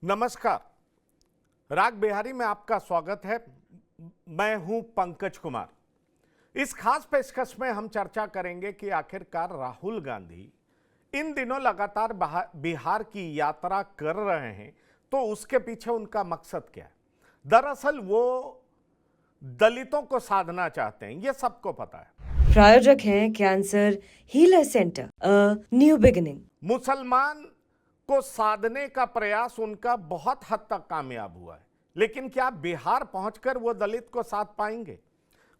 नमस्कार। राग बिहारी में आपका स्वागत है। मैं हूं पंकज कुमार। इस खास पेशकश में हम चर्चा करेंगे कि आखिरकार राहुल गांधी इन दिनों लगातार बिहार की यात्रा कर रहे हैं, तो उसके पीछे उनका मकसद क्या है। दरअसल वो दलितों को साधना चाहते हैं, ये सबको पता है। प्रायोजक हैं cancer healer centre, a new beginning. मुसलमान को साधने का प्रयास उनका बहुत हद तक कामयाब हुआ है, लेकिन क्या बिहार पहुंचकर वो दलित को साध पाएंगे?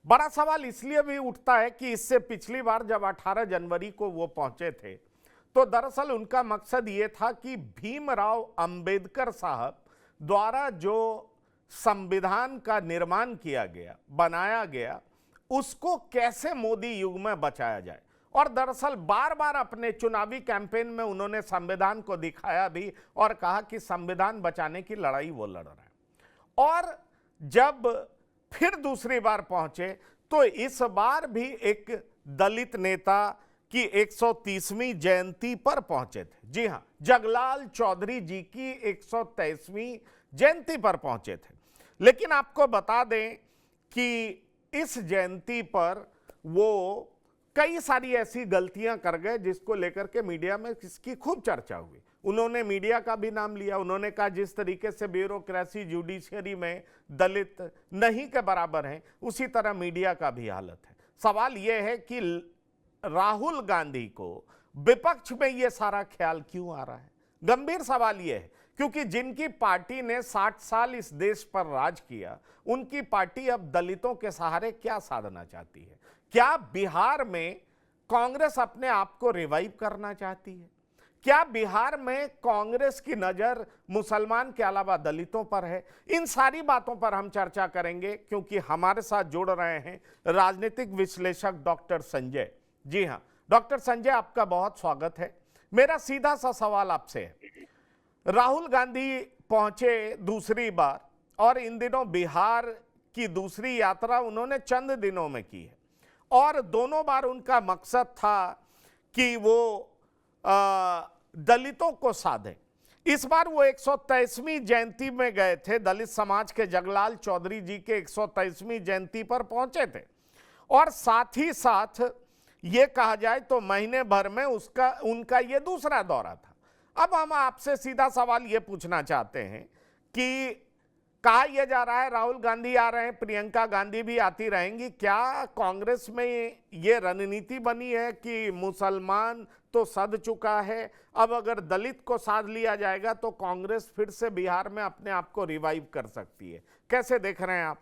बड़ा सवाल इसलिए भी उठता है कि इससे पिछली बार जब 18 जनवरी को वो पहुंचे थे, तो दरअसल उनका मकसद ये था कि भीमराव अंबेडकर साहब द्वारा जो संविधान का निर्माण किया गया, बनाया गया, उसको कैसे मोदी युग में बचाया जाए। और दरअसल बार बार अपने चुनावी कैंपेन में उन्होंने संविधान को दिखाया भी और कहा कि संविधान बचाने की लड़ाई वो लड़ रहे हैं। और जब फिर दूसरी बार पहुंचे तो इस बार भी एक दलित नेता की 130वीं जयंती पर पहुंचे थे। जी हां, जगलाल चौधरी जी की 123वीं जयंती पर पहुंचे थे। लेकिन आपको बता दें कि इस जयंती पर वो कई सारी ऐसी गलतियां कर गए जिसको लेकर के मीडिया में इसकी खूब चर्चा हुई। उन्होंने मीडिया का भी नाम लिया। उन्होंने कहा जिस तरीके से ब्यूरोक्रेसी जुडिशरी में दलित नहीं के बराबर हैं, उसी तरह मीडिया का भी हालत है। सवाल यह है कि राहुल गांधी को विपक्ष में यह सारा ख्याल क्यों आ रहा है? गंभीर सवाल यह है, क्योंकि जिनकी पार्टी ने 60 साल इस देश पर राज किया, उनकी पार्टी अब दलितों के सहारे क्या साधना चाहती है? क्या बिहार में कांग्रेस अपने आप को रिवाइव करना चाहती है? क्या बिहार में कांग्रेस की नजर मुसलमान के अलावा दलितों पर है? इन सारी बातों पर हम चर्चा करेंगे, क्योंकि हमारे साथ जुड़ रहे हैं राजनीतिक विश्लेषक डॉक्टर संजय। जी हां डॉक्टर संजय, आपका बहुत स्वागत है। मेरा सीधा सा सवाल आपसे है, राहुल गांधी पहुंचे दूसरी बार और इन दिनों बिहार की दूसरी यात्रा उन्होंने चंद दिनों में की है, और दोनों बार उनका मकसद था कि वो दलितों को साधे। इस बार वो 123वीं जयंती में गए थे, दलित समाज के जगलाल चौधरी जी के 123वीं जयंती पर पहुंचे थे, और साथ ही साथ ये कहा जाए तो महीने भर में उनका ये दूसरा दौरा था। अब हम आपसे सीधा सवाल ये पूछना चाहते हैं कि कहा यह जा रहा है राहुल गांधी आ रहे हैं, प्रियंका गांधी भी आती रहेंगी, क्या कांग्रेस में ये रणनीति बनी है कि मुसलमान तो सध चुका है, अब अगर दलित को साध लिया जाएगा तो कांग्रेस फिर से बिहार में अपने आप को रिवाइव कर सकती है? कैसे देख रहे हैं आप?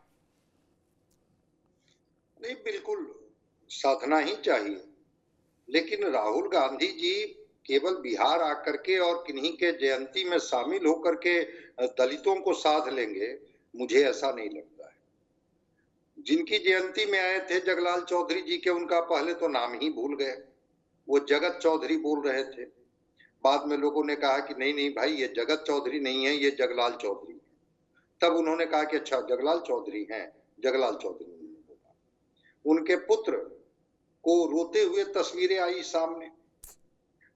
नहीं, बिल्कुल साधना ही चाहिए, लेकिन राहुल गांधी जी केवल बिहार आकर के और किन्हीं के जयंती में शामिल होकर के दलितों को साध लेंगे, मुझे ऐसा नहीं लगता है। जिनकी जयंती में आए थे जगलाल चौधरी जी के, उनका पहले तो नाम ही भूल गए, वो जगत चौधरी बोल रहे थे। बाद में लोगों ने कहा कि नहीं नहीं भाई, ये जगत चौधरी नहीं है, ये जगलाल चौधरी है। तब उन्होंने कहा कि अच्छा जगलाल चौधरी हैं, जगलाल चौधरी नहीं होगा। उनके पुत्र को रोते हुए तस्वीरें आई सामने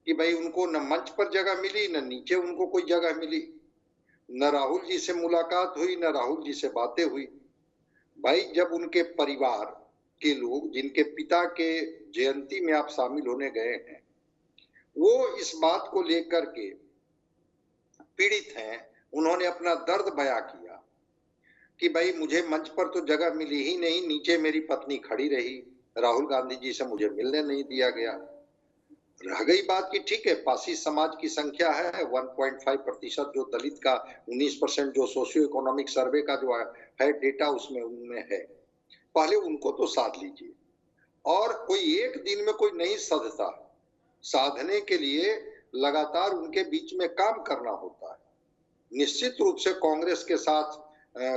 कि भाई उनको न मंच पर जगह मिली, न नीचे उनको कोई जगह मिली, न राहुल जी से मुलाकात हुई, न राहुल जी से बातें हुई। भाई जब उनके परिवार के लोग, जिनके पिता के जयंती में आप शामिल होने गए हैं, वो इस बात को लेकर के पीड़ित हैं, उन्होंने अपना दर्द बयां किया कि भाई मुझे मंच पर तो जगह मिली ही नहीं, नीचे मेरी पत्नी खड़ी रही, राहुल गांधी जी से मुझे मिलने नहीं दिया गया। रह गई बात की ठीक है, पासी समाज की संख्या है 1.5%, जो दलित का 19% जो सोशियो इकोनॉमिक सर्वे का जो है डेटा उसमें उनमें है, पहले उनको तो साध लीजिए। और कोई एक दिन में कोई नहीं साधता, साधने के लिए लगातार उनके बीच में काम करना होता है। निश्चित रूप से कांग्रेस के साथ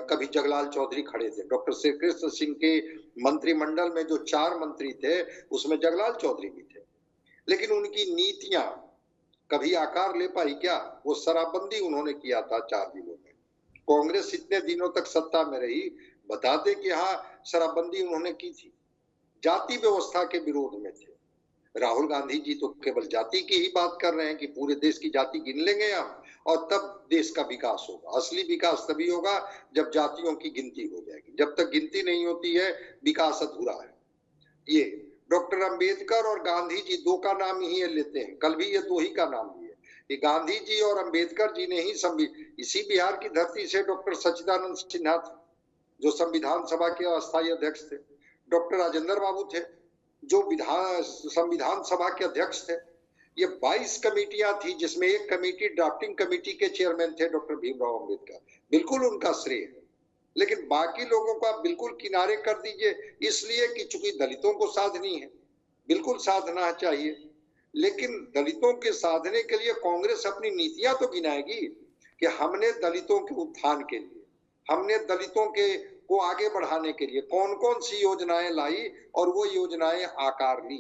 कभी जगलाल चौधरी खड़े थे, डॉक्टर श्री कृष्ण सिंह के मंत्रिमंडल में जो 4 मंत्री थे उसमें जगलाल चौधरी भी थे, लेकिन उनकी नीतियां कभी आकार ले पाई क्या? वो शराबबंदी उन्होंने किया था 4 जिलों में। कांग्रेस इतने दिनों तक सत्ता में रही, बताते कि हाँ शराबबंदी उन्होंने की थी, जाति व्यवस्था के विरोध में थे। राहुल गांधी जी तो केवल जाति की ही बात कर रहे हैं कि पूरे देश की जाति गिन लेंगे हम और तब देश का विकास होगा। असली विकास तभी होगा जब जातियों की गिनती हो जाएगी। जब तक गिनती नहीं होती है, विकास अधूरा है। ये डॉक्टर अंबेडकर और गांधी जी दो का नाम ही लेते हैं, कल भी ये दो ही का नाम लिए। ये गांधी जी और अंबेडकर जी ने ही इसी बिहार की धरती से डॉक्टर सच्चिदानंद सिन्हा थे, जो संविधान सभा के अस्थायी अध्यक्ष थे। डॉक्टर राजेंद्र बाबू थे, जो संविधान सभा के अध्यक्ष थे। ये 22 कमेटियां थी, जिसमें एक कमेटी ड्राफ्टिंग कमेटी के चेयरमैन थे डॉक्टर भीमराव अंबेडकर। बिल्कुल उनका श्रेय है। लेकिन बाकी लोगों को आप बिल्कुल किनारे कर दीजिए, इसलिए कि चूंकि दलितों को साधनी है, बिल्कुल साधना चाहिए। लेकिन दलितों के साधने के लिए कांग्रेस अपनी नीतियां तो गिनाएगी कि हमने दलितों के उत्थान के लिए, हमने दलितों को आगे बढ़ाने के लिए कौन कौन सी योजनाएं लाई और वो योजनाएं आकार ली।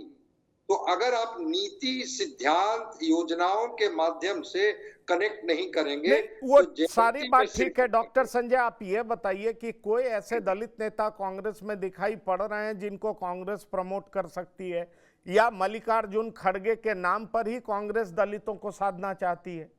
तो अगर आप नीति, सिद्धांत, योजनाओं के माध्यम से कनेक्ट नहीं करेंगे वो तो सारी बात ठीक है। डॉक्टर संजय, आप ये बताइए कि कोई ऐसे दलित नेता कांग्रेस में दिखाई पड़ रहे हैं जिनको कांग्रेस प्रमोट कर सकती है, या मल्लिकार्जुन खड़गे के नाम पर ही कांग्रेस दलितों को साधना चाहती है?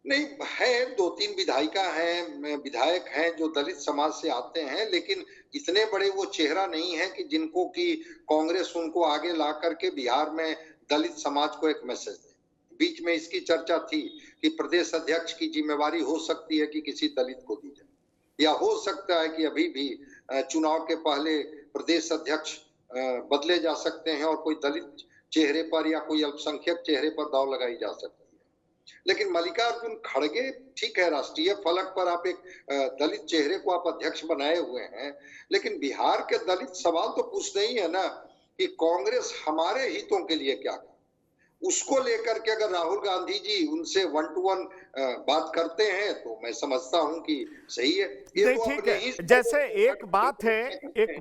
नहीं है, 2-3 विधायक हैं जो दलित समाज से आते हैं, लेकिन इतने बड़े वो चेहरा नहीं है कि जिनको कि कांग्रेस उनको आगे ला करके बिहार में दलित समाज को एक मैसेज दे। बीच में इसकी चर्चा थी कि प्रदेश अध्यक्ष की जिम्मेवारी हो सकती है कि किसी दलित को दी जाए, या हो सकता है कि अभी भी चुनाव के पहले प्रदेश अध्यक्ष बदले जा सकते हैं और कोई दलित चेहरे पर या कोई अल्पसंख्यक चेहरे पर दांव लगाई जा सकती है। लेकिन मल्लिकार्जुन खड़गे ठीक है, राष्ट्रीय फलक पर आप एक दलित चेहरे को आप अध्यक्ष बनाए हुए हैं, लेकिन बिहार के दलित सवाल तो पूछते ही है ना कि कांग्रेस हमारे हितों के लिए क्या करे। उसको लेकर के अगर राहुल गांधी जी उनसे 1 to 1 बात करते हैं तो मैं समझता हूं कि सही है। ये तो ठीक है। जैसे एक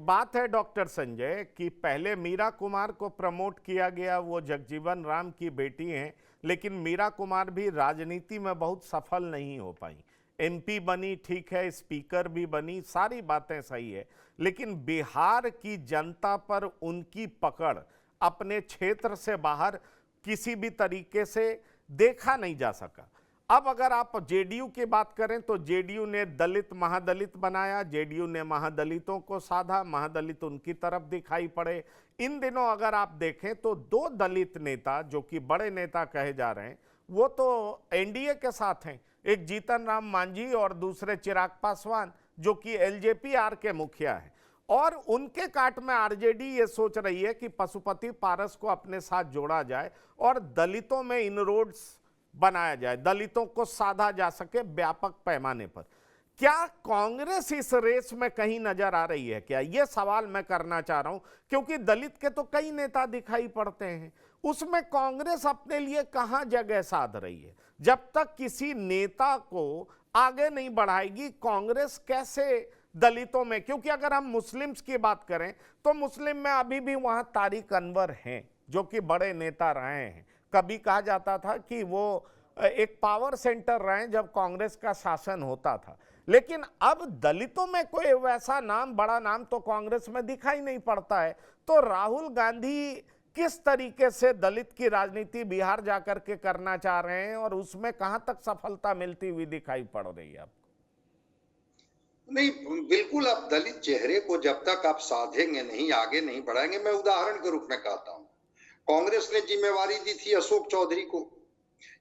बात है डॉक्टर संजय कि पहले मीरा कुमार को प्रमोट किया गया, वो जगजीवन राम की बेटी हैं, लेकिन मीरा कुमार भी राजनीति में बहुत सफल नहीं हो पाई। एमपी बनी, ठीक है, स्पीकर भी बनी, सारी बातें सही है, लेकिन बिहार की जनता पर उनकी पकड़ अपने क्षेत्र से बाहर किसी भी तरीके से देखा नहीं जा सका। अब अगर आप जेडीयू की बात करें तो जेडीयू ने दलित महादलित बनाया, जेडीयू ने महादलितों को साधा, महादलित उनकी तरफ दिखाई पड़े। इन दिनों अगर आप देखें तो 2 दलित नेता जो कि बड़े नेता कहे जा रहे हैं, वो तो एनडीए के साथ हैं। एक जीतन राम मांझी और दूसरे चिराग पासवान जो कि एलजेपी-आर के मुखिया हैं, और उनके काट में आरजेडी ये सोच रही है कि पशुपति पारस को अपने साथ जोड़ा जाए और दलितों में इनरोड्स बनाया जाए, दलितों को साधा जा सके व्यापक पैमाने पर। क्या कांग्रेस इस रेस में कहीं नजर आ रही है क्या? यह सवाल मैं करना चाह रहा हूं, क्योंकि दलित के तो कई नेता दिखाई पड़ते हैं, उसमें कांग्रेस अपने लिए कहां जगह साध रही है? जब तक किसी नेता को आगे नहीं बढ़ाएगी कांग्रेस कैसे दलितों में? क्योंकि अगर हम मुस्लिम्स की बात करें तो मुस्लिम में अभी भी वहां तारिक अनवर हैं जो कि बड़े नेता रहे हैं। कभी कहा जाता था कि वो एक पावर सेंटर रहे जब कांग्रेस का शासन होता था, लेकिन अब दलितों में कोई वैसा नाम, बड़ा नाम तो कांग्रेस में दिखाई नहीं पड़ता है। तो राहुल गांधी किस तरीके से दलित की राजनीति बिहार जाकर के करना चाह रहे हैं और उसमें कहां तक सफलता मिलती हुई दिखाई पड़ रही है? नहीं, बिल्कुल आप दलित चेहरे को जब तक आप साधेंगे नहीं, आगे नहीं बढ़ाएंगे। मैं उदाहरण के रूप में कहता हूं, कांग्रेस ने जिम्मेवारी दी थी अशोक चौधरी को,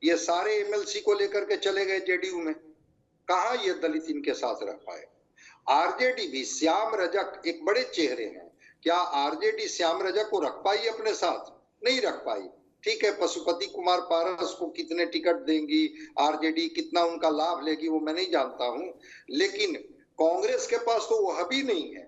ये सारे एमएलसी को लेकर के चले गए जेडीयू में, कहां ये दलित इनके साथ रह पाए। आरजेडी भी, श्याम रजक एक बड़े चेहरे हैं, क्या आरजेडी श्याम रजक को रख पाई अपने साथ? नहीं रख पाई। ठीक है, पशुपति कुमार पारस को कितने टिकट देंगी आरजेडी, कितना उनका लाभ लेगी वो मैं नहीं जानता हूं, लेकिन कांग्रेस के पास तो वह भी नहीं है।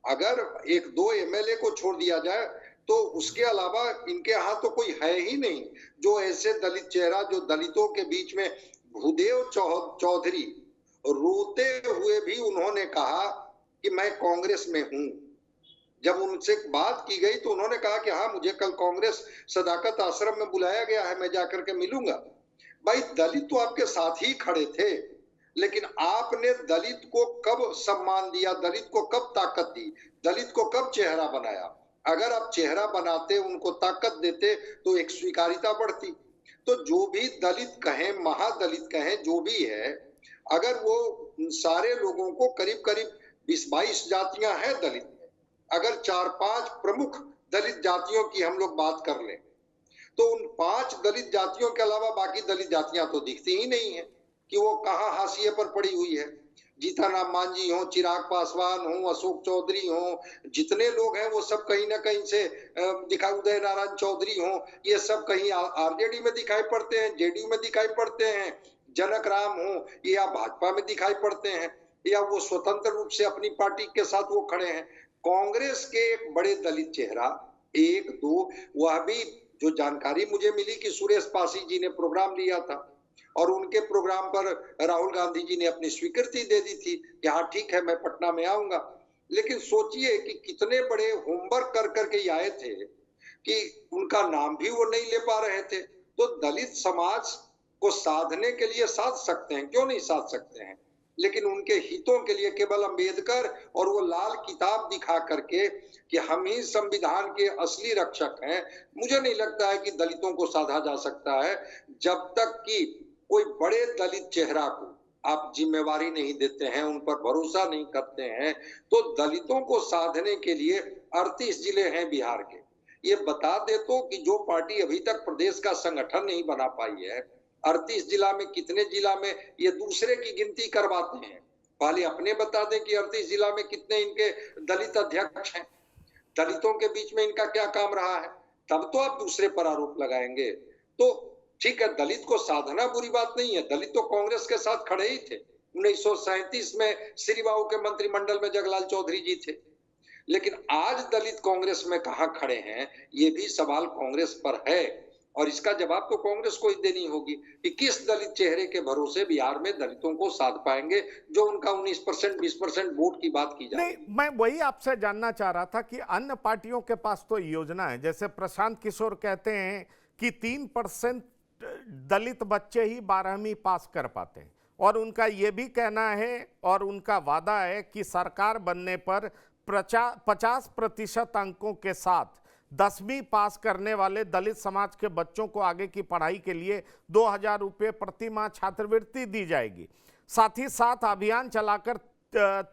अगर 1-2 एमएलए को छोड़ दिया जाए तो उसके अलावा इनके यहाँ तो कोई है ही नहीं जो ऐसे दलित चेहरा, जो दलितों के बीच में। भूदेव चौधरी रोते हुए भी उन्होंने कहा कि मैं कांग्रेस में हूं। जब उनसे बात की गई तो उन्होंने कहा कि हाँ, मुझे कल कांग्रेस सदाकत आश्रम में बुलाया गया है, मैं जाकर के मिलूंगा। भाई, दलित तो आपके साथ ही खड़े थे, लेकिन आपने दलित को कब सम्मान दिया, दलित को कब ताकत दी, दलित को कब चेहरा बनाया? अगर आप चेहरा बनाते, उनको ताकत देते, तो एक स्वीकारिता बढ़ती। तो जो भी दलित कहें, महादलित कहें, जो भी है, अगर वो सारे लोगों को करीब करीब 20-22 जातियां हैं दलित में, अगर 4-5 प्रमुख दलित जातियों की हम लोग बात कर लें, तो उन 5 दलित जातियों के अलावा बाकी दलित जातियां तो दिखती ही नहीं है कि वो कहां हाशिए पर पड़ी हुई है। जीतन राम मांझी हो, चिराग पासवान हो, अशोक चौधरी हो, जितने लोग हैं वो सब कहीं ना कहीं से दिखाई, उदय नारायण चौधरी हो, ये सब कहीं आरजेडी में दिखाई पड़ते हैं, जेडीयू में दिखाई पड़ते हैं, जनक राम हो, या भाजपा में दिखाई पड़ते हैं, या वो स्वतंत्र रूप से अपनी पार्टी के साथ वो खड़े हैं। कांग्रेस के एक बड़े दलित चेहरा, 1-2, वह भी जो जानकारी मुझे मिली कि सुरेश पासी जी ने प्रोग्राम लिया था और उनके प्रोग्राम पर राहुल गांधी जी ने अपनी स्वीकृति दे दी थी कि हाँ ठीक है, मैं पटना में आऊंगा। लेकिन सोचिए कि कितने बड़े होमवर्क कर करके आए थे कि उनका नाम भी वो नहीं ले पा रहे थे। तो दलित समाज को साधने के लिए साध सकते हैं, क्यों नहीं साध सकते हैं, लेकिन उनके हितों के लिए केवल अंबेडकर और वो लाल किताब दिखा करके कि हम ही संविधान के असली रक्षक हैं, मुझे नहीं लगता है कि दलितों को साधा जा सकता है। जब तक कि कोई बड़े दलित चेहरा को आप जिम्मेवारी नहीं देते हैं, उन पर भरोसा नहीं करते हैं, तो दलितों को साधने के लिए 38 जिले हैं बिहार के। ये बता दे तो कि जो पार्टी अभी तक प्रदेश का संगठन नहीं बना पाई है, 38 जिला में कितने जिला में ये दूसरे की गिनती करवाते हैं, पहले अपने बता दें कि 38 जिला में कितने इनके दलित अध्यक्ष हैं, दलितों के बीच में इनका क्या काम रहा है, तब तो आप दूसरे पर आरोप लगाएंगे। तो ठीक है, दलित को साधना बुरी बात नहीं है, दलित तो कांग्रेस के साथ खड़े ही थे। 1937 में श्रीबाबू के मंत्रिमंडल में जगलाल चौधरी जी थे, लेकिन आज दलित कांग्रेस में कहां खड़े हैं, ये भी सवाल कांग्रेस पर है और इसका जवाब तो कांग्रेस को ही देनी होगी कि किस दलित चेहरे के भरोसे बिहार में दलितों को साध पाएंगे, जो उनका 19% 20% वोट की बात की जाए। नहीं, मैं वही आपसे जानना चाह रहा था कि अन्य पार्टियों के पास तो योजना है, जैसे प्रशांत किशोर कहते हैं कि 3% दलित बच्चे ही 12वीं पास कर पाते हैं और उनका यह भी कहना है और उनका वादा है कि सरकार बनने पर 50% अंकों के साथ 10वीं पास करने वाले दलित समाज के बच्चों को आगे की पढ़ाई के लिए 2000 रुपये प्रति माह छात्रवृत्ति दी जाएगी। साथ ही साथ अभियान चलाकर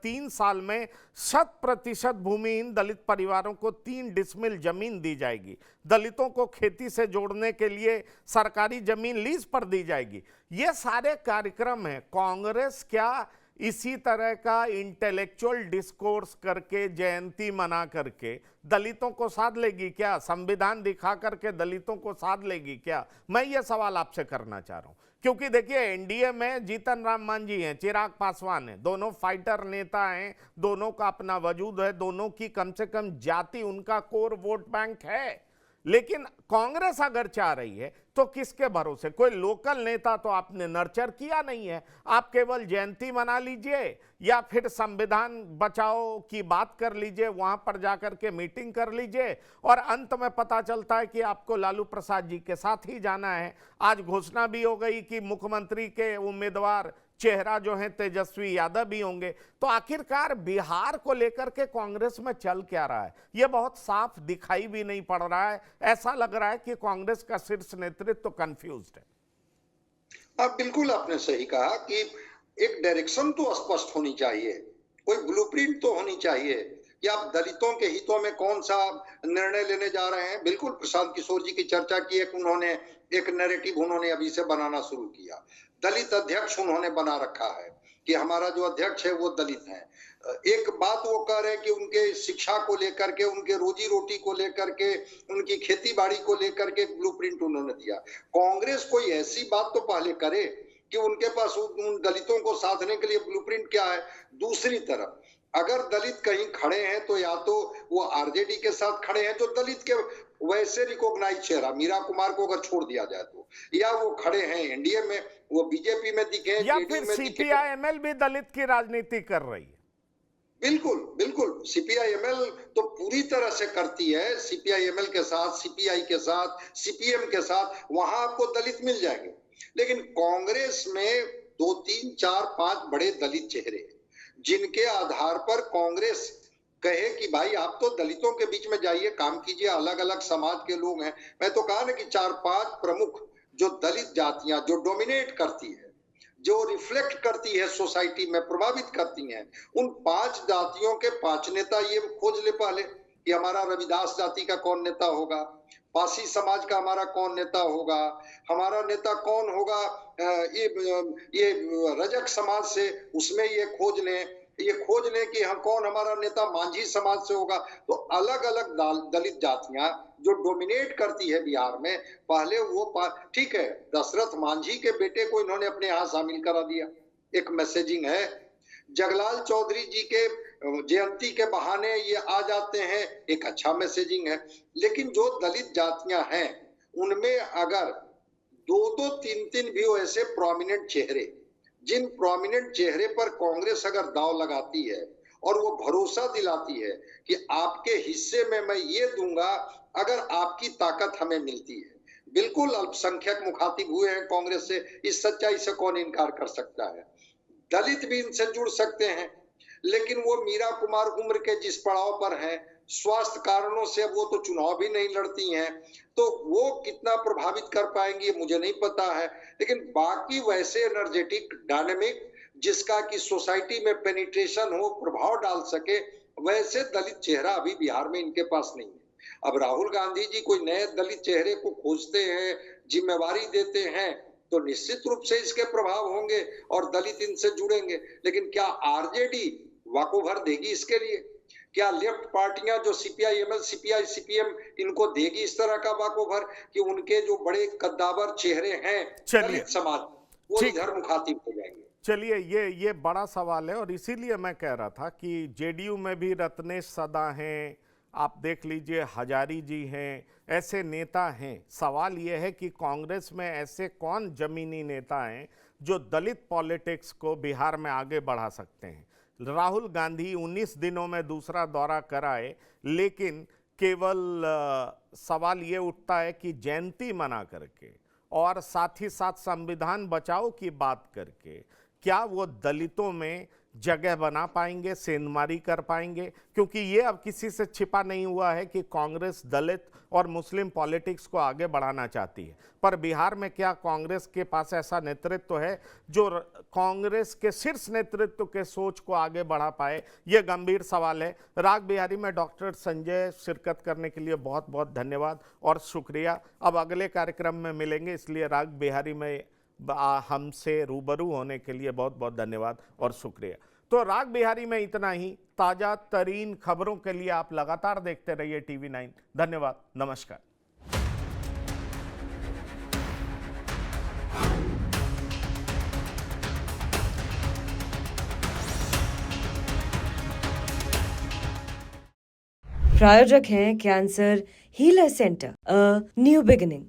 3 साल में 100% भूमिहीन दलित परिवारों को 3 डिसमिल जमीन दी जाएगी। दलितों को खेती से जोड़ने के लिए सरकारी जमीन लीज पर दी जाएगी। ये सारे कार्यक्रम हैं। कांग्रेस क्या इसी तरह का इंटेलेक्चुअल डिस्कोर्स करके, जयंती मना करके दलितों को साध लेगी क्या? संविधान दिखा करके दलितों को साध लेगी क्या? मैं ये सवाल आपसे करना चाह रहा हूं, क्योंकि देखिए एनडीए में जीतन राम मांझी हैं, चिराग पासवान हैं, दोनों फाइटर नेता हैं, दोनों का अपना वजूद है, दोनों की कम से कम जाति उनका कोर वोट बैंक है। लेकिन कांग्रेस अगर चाह रही है तो किसके भरोसे? कोई लोकल नेता तो आपने नर्चर किया नहीं है। आप केवल जयंती मना लीजिए या फिर संविधान बचाओ की बात कर लीजिए, वहां पर जाकर के मीटिंग कर लीजिए और अंत में पता चलता है कि आपको लालू प्रसाद जी के साथ ही जाना है। आज घोषणा भी हो गई कि मुख्यमंत्री के उम्मीदवार चेहरा जो है तेजस्वी यादव भी होंगे। तो आखिरकार बिहार को लेकर के कांग्रेस में चल क्या रहा है, यह बहुत साफ दिखाई भी नहीं पड़ रहा है। ऐसा लग रहा है कि कांग्रेस का शीर्ष नेतृत्व तो कंफ्यूज्ड है। हाँ, बिल्कुल आपने सही कहा कि एक डायरेक्शन तो स्पष्ट होनी चाहिए, कोई ब्लूप्रिंट तो होनी चाहिए कि आप दलितों के हितों में कौन सा निर्णय लेने जा रहे हैं। बिल्कुल प्रशांत किशोर जी की चर्चा की, उन्होंने एक नैरेटिव उन्होंने अभी से बनाना शुरू किया। दलित अध्यक्ष उन्होंने बना रखा है कि हमारा जो अध्यक्ष है वो दलित है। एक बात वो कह रहे हैं कि उनके शिक्षा को लेकर के, उनके रोजी रोटी को लेकर के, उनकी खेती बाड़ी को लेकर के एक ब्लूप्रिंट उन्होंने दिया। कांग्रेस कोई ऐसी बात तो पहले करे कि उनके पास उन दलितों को साधने के लिए ब्लूप्रिंट क्या है। दूसरी तरफ अगर दलित कहीं खड़े हैं तो या तो वो आरजेडी के साथ खड़े हैं, जो दलित के वैसे रिकॉग्नाइज चेहरा, मीरा कुमार को अगर छोड़ दिया जाए तो, या वो खड़े हैं एनडीए में, वो बीजेपी में दिखे, या फिर सीपीआईएमएल भी दलित की राजनीति कर रही है। बिल्कुल बिल्कुल, सीपीआईएमएल तो पूरी तरह से करती है। सीपीआईएमएल के साथ, सीपीआई के साथ, सीपीएम के साथ, वहां आपको दलित मिल जाएंगे। लेकिन कांग्रेस में 2, 3, 4, 5 बड़े दलित चेहरे जिनके आधार पर कांग्रेस कहे कि भाई आप तो दलितों के बीच में जाइए, काम कीजिए, अलग अलग समाज के लोग हैं। मैं तो कहा ना कि 4-5 प्रमुख जो दलित जातियां जो डोमिनेट करती है, जो रिफ्लेक्ट करती है सोसाइटी में, प्रभावित करती हैं, उन 5 जातियों के 5 नेता ये खोज ले पहले कि हमारा रविदास जाति का कौन नेता होगा, पासी समाज का हमारा कौन नेता होगा, हमारा नेता कौन होगा, ये रजक समाज से, उसमें ये खोज लें कि हम कौन हमारा नेता मांझी समाज से होगा। तो अलग अलग दलित जातियां जो डोमिनेट करती है बिहार में, पहले वो ठीक है, दशरथ मांझी के बेटे को इन्होंने अपने यहाँ शामिल करा दिया, एक मैसेजिंग है। जगलाल चौधरी जी के जयंती के बहाने ये आ जाते हैं, एक अच्छा मैसेजिंग है। लेकिन जो दलित जातियां हैं उनमें अगर 2-2, 3-3 भी ऐसे प्रोमिनेंट चेहरे, जिन प्रोमिनेंट चेहरे पर कांग्रेस अगर दांव लगाती है और वो भरोसा दिलाती है कि आपके हिस्से में मैं ये दूंगा अगर आपकी ताकत हमें मिलती है। बिल्कुल अल्पसंख्यक मुखातिब हुए हैं कांग्रेस से, इस सच्चाई से कौन इनकार कर सकता है। दलित भी इनसे जुड़ सकते हैं, लेकिन वो मीरा कुमार उम्र के जिस पड़ाव पर हैं, स्वास्थ्य कारणों से वो तो चुनाव भी नहीं लड़ती हैं, तो वो कितना प्रभावित कर पाएंगी मुझे नहीं पता है। लेकिन बाकी वैसे एनर्जेटिक, डायनेमिक, जिसका कि सोसाइटी में पेनिट्रेशन हो, प्रभाव डाल सके, वैसे दलित चेहरा अभी बिहार में इनके पास नहीं है। अब राहुल गांधी जी कोई नए दलित चेहरे को खोजते हैं, जिम्मेवारी देते हैं, तो निश्चित रूप से इसके प्रभाव होंगे और दलित इनसे जुड़ेंगे। लेकिन क्या आरजेडी वाकोभर देगी इसके लिए? क्या लेफ्ट पार्टियां जो सीपीआई-एमएल, सीपीआई, सीपीएम इनको देगी इस तरह का वाकोभर कि उनके जो बड़े कद्दावर चेहरे हैं दलित समाज, वो इधर मुखातिब हो जाएंगे? चलिए, ये बड़ा सवाल है और इसीलिए मैं कह रहा था कि जेडीयू में भी रत्नेश सदा हैं, आप देख लीजिए हजारी जी हैं, ऐसे नेता हैं। सवाल ये है कि कांग्रेस में ऐसे कौन जमीनी नेता हैं जो दलित पॉलिटिक्स को बिहार में आगे बढ़ा सकते हैं। राहुल गांधी 19 दिनों में दूसरा दौरा कराए, लेकिन केवल सवाल ये उठता है कि जयंती मना करके और साथ ही साथ संविधान बचाओ की बात करके क्या वो दलितों में जगह बना पाएंगे, सेंधमारी कर पाएंगे? क्योंकि ये अब किसी से छिपा नहीं हुआ है कि कांग्रेस दलित और मुस्लिम पॉलिटिक्स को आगे बढ़ाना चाहती है। पर बिहार में क्या कांग्रेस के पास ऐसा नेतृत्व है जो कांग्रेस के शीर्ष नेतृत्व के सोच को आगे बढ़ा पाए? ये गंभीर सवाल है। राग बिहारी में डॉक्टर संजय शिरकत करने के लिए बहुत बहुत धन्यवाद और शुक्रिया। अब अगले कार्यक्रम में मिलेंगे, इसलिए राग बिहारी में हमसे रूबरू होने के लिए बहुत बहुत धन्यवाद और शुक्रिया। तो राग बिहारी में इतना ही। ताज़ा तरीन खबरों के लिए आप लगातार देखते रहिए TV9। धन्यवाद, नमस्कार। प्रायोजक हैं cancer healer centre, a new beginning.